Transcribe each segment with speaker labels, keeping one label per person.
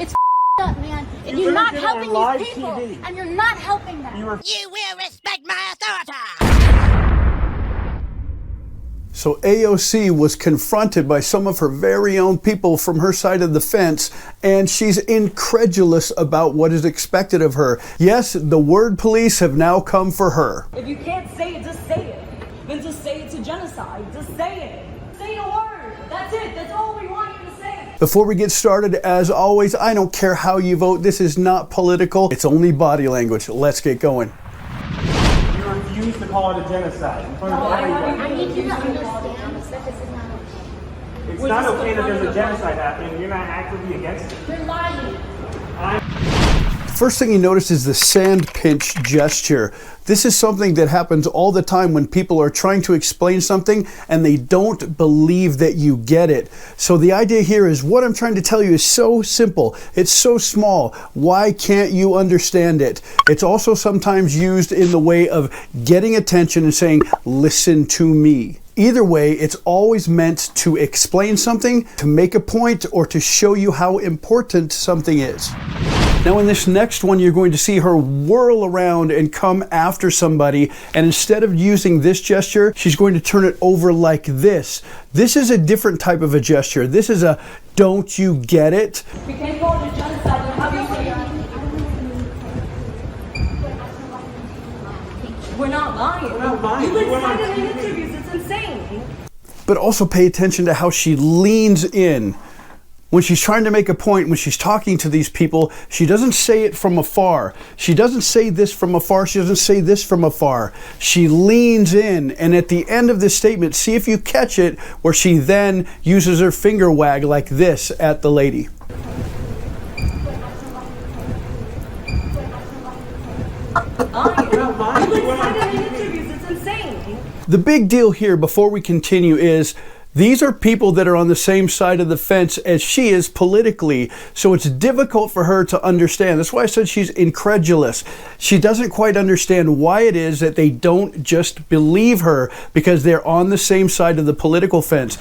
Speaker 1: It's up, man. And you're not helping these people. TV. And you're not helping them. You will respect my authority.
Speaker 2: So AOC was confronted by some of her very own people from her side of the fence, and she's incredulous about what is expected of her. Yes, the word police have now come for her.
Speaker 3: If you can't say it, just say it. Then just say it's a genocide. Just say it. Say a word. That's it. That's all we want you to say.
Speaker 2: Before we get started, as always, I don't care how you vote. This is not political. It's only body language. Let's get going.
Speaker 4: Refuse to call it a genocide in front of everyone.
Speaker 1: I need you to understand that this is not okay.
Speaker 4: It's not okay that there's a genocide happening. You're not actively against it.
Speaker 1: You're lying.
Speaker 2: First thing you notice is the sand pinch gesture. This is something that happens all the time when people are trying to explain something and they don't believe that you get it. So the idea here is what I'm trying to tell you is so simple. It's so small. Why can't you understand it? It's also sometimes used in the way of getting attention and saying, listen to me. Either way, it's always meant to explain something, to make a point, or to show you how important something is. Now in this next one, you're going to see her whirl around and come after somebody, and instead of using this gesture, she's going to turn it over like this. This is a different type of a gesture. This is a don't you get it?
Speaker 3: We can't call it a genocide. How do you say that? We're not lying.
Speaker 4: We're not lying.
Speaker 3: You've been saying it in interviews. It's insane.
Speaker 2: But also pay attention to how she leans in. When she's trying to make a point, when she's talking to these people, she doesn't say it from afar. She doesn't say this from afar. She doesn't say this from afar. She leans in, and at the end of this statement, see if you catch it, where she then uses her finger wag like this at the lady.
Speaker 3: It's insane.
Speaker 2: The big deal here, before we continue, is these are people that are on the same side of the fence as she is politically, so it's difficult for her to understand. That's why I said she's incredulous. She doesn't quite understand why it is that they don't just believe her because they're on the same side of the political fence.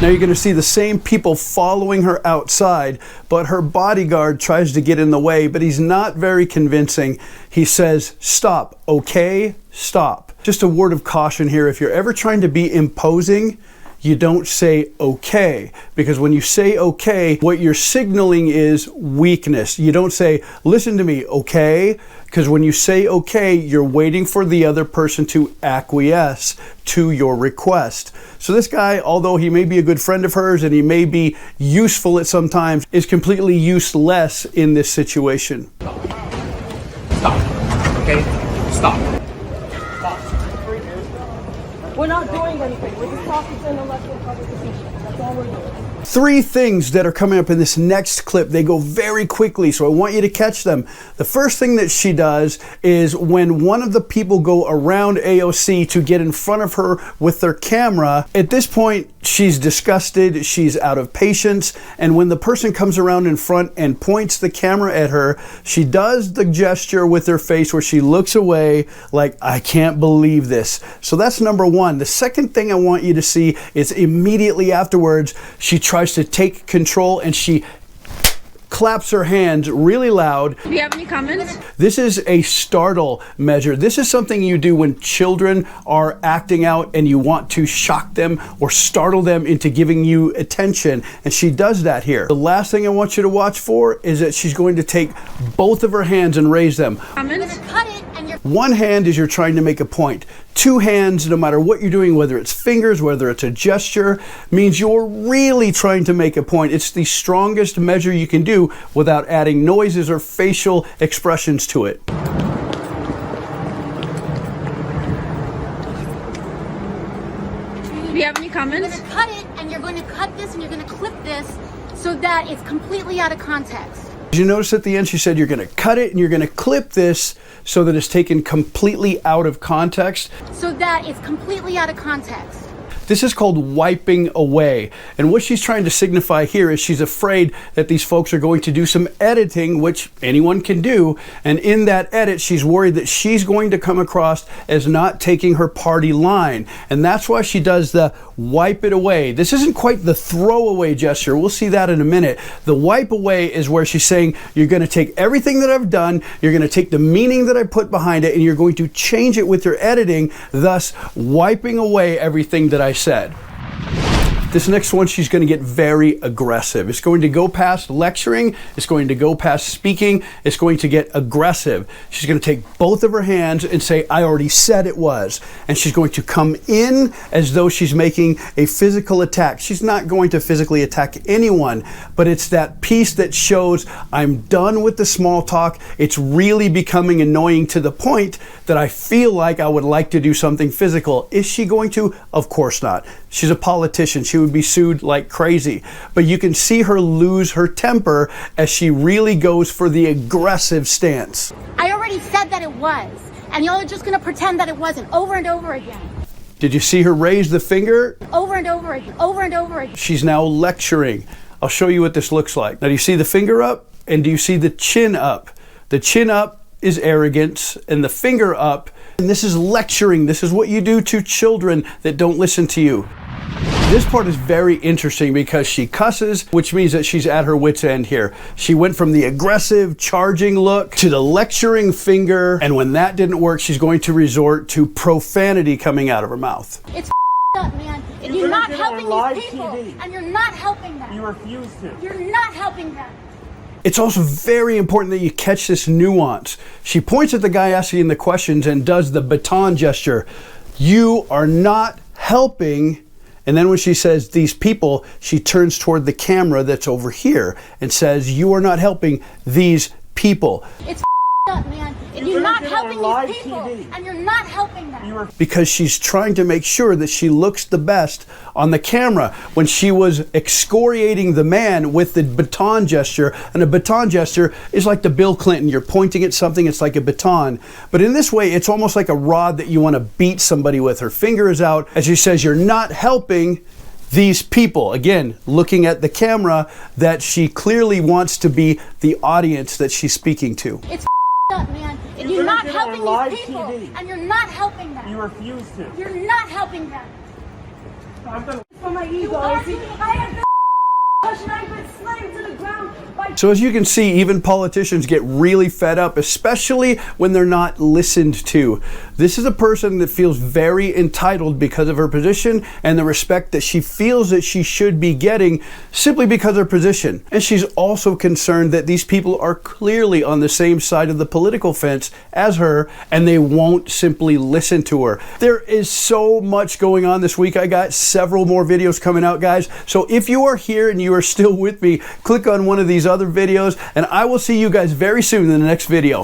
Speaker 2: Now you're going to see the same people following her outside, but her bodyguard tries to get in the way, but he's not very convincing. He says, "Stop, okay? Stop." Just a word of caution here. If you're ever trying to be imposing, you don't say okay, because when you say okay, what you're signaling is weakness. You don't say, listen to me, okay? Because when you say okay, you're waiting for the other person to acquiesce to your request. So this guy, although he may be a good friend of hers and he may be useful at some times, is completely useless in this situation.
Speaker 5: Stop. Okay? Stop.
Speaker 3: We're not doing anything. We're just talking to an elected public official. That's all we're doing.
Speaker 2: Three things that are coming up in this next clip. They go very quickly, so I want you to catch them. The first thing that she does is when one of the people go around AOC to get in front of her with their camera, at this point, she's disgusted, she's out of patience, and when the person comes around in front and points the camera at her, she does the gesture with her face where she looks away like, I can't believe this. So that's number one. The second thing I want you to see is immediately afterwards, she tries to take control and she claps her hands really loud.
Speaker 6: Do you have any comments?
Speaker 2: This is a startle measure. This is something you do when children are acting out and you want to shock them or startle them into giving you attention. And she does that here. The last thing I want you to watch for is that she's going to take both of her hands and raise them.
Speaker 6: Comments?
Speaker 1: Cut it and you're...
Speaker 2: One hand is you're trying to make a point. Two hands, no matter what you're doing, whether it's fingers, whether it's a gesture, means you're really trying to make a point. It's the strongest measure you can do without adding noises or facial expressions to it.
Speaker 6: Do you have any comments?
Speaker 1: You're going to cut it and you're going to cut this and you're going to clip this so that it's completely out of context.
Speaker 2: Did you notice at the end she said you're going to cut it and you're going to clip this so that it's taken completely out of context?
Speaker 1: So that it's completely out of context.
Speaker 2: This is called wiping away. And what she's trying to signify here is she's afraid that these folks are going to do some editing, which anyone can do. And in that edit, she's worried that she's going to come across as not taking her party line. And that's why she does the wipe it away. This isn't quite the throwaway gesture. We'll see that in a minute. The wipe away is where she's saying, you're going to take everything that I've done, you're going to take the meaning that I put behind it, and you're going to change it with your editing, thus wiping away everything that I said. This next one, she's going to get very aggressive. It's going to go past lecturing. It's going to go past speaking. It's going to get aggressive. She's going to take both of her hands and say, I already said it was. And she's going to come in as though she's making a physical attack. She's not going to physically attack anyone, but it's that piece that shows I'm done with the small talk. It's really becoming annoying to the point that I feel like I would like to do something physical. Is she going to? Of course not. She's a politician. She would be sued like crazy. But you can see her lose her temper as she really goes for the aggressive stance.
Speaker 1: I already said that it was, and y'all are just gonna pretend that it wasn't over and over again.
Speaker 2: Did you see her raise the finger?
Speaker 1: Over and over again, over and over again.
Speaker 2: She's now lecturing. I'll show you what this looks like. Now, do you see the finger up? And do you see the chin up? The chin up is arrogance, and the finger up, and this is lecturing. This is what you do to children that don't listen to you. This part is very interesting because she cusses, which means that she's at her wit's end here. She went from the aggressive, charging look to the lecturing finger, and when that didn't work, she's going to resort to profanity coming out of her mouth.
Speaker 1: It's up, man. And you're not helping these people, and you're not helping them.
Speaker 4: You refuse to.
Speaker 1: You're not helping them.
Speaker 2: It's also very important that you catch this nuance. She points at the guy asking the questions and does the baton gesture. You are not helping. And then when she says these people, she turns toward the camera that's over here and says, you are not helping these people.
Speaker 1: It's up, man. And you're not helping these people, and you're not helping them.
Speaker 2: Because she's trying to make sure that she looks the best on the camera. When she was excoriating the man with the baton gesture, and a baton gesture is like the Bill Clinton. You're pointing at something, it's like a baton. But in this way, it's almost like a rod that you want to beat somebody with. Her finger is out as she says, you're not helping these people. Again, looking at the camera that she clearly wants to be the audience that she's speaking to.
Speaker 1: It's up, man. And you're not helping these people, and you're not helping them.
Speaker 4: You refuse to.
Speaker 1: You're not helping them.
Speaker 4: I've done
Speaker 3: For my ego, I have been and I've been slammed to the ground by.
Speaker 2: So as you can see, even politicians get really fed up, especially when they're not listened to. This is a person that feels very entitled because of her position and the respect that she feels that she should be getting simply because of her position. And she's also concerned that these people are clearly on the same side of the political fence as her, and they won't simply listen to her. There is so much going on this week. I got several more videos coming out, guys. So if you are here and you are still with me, click on one of these other videos, and I will see you guys very soon in the next video.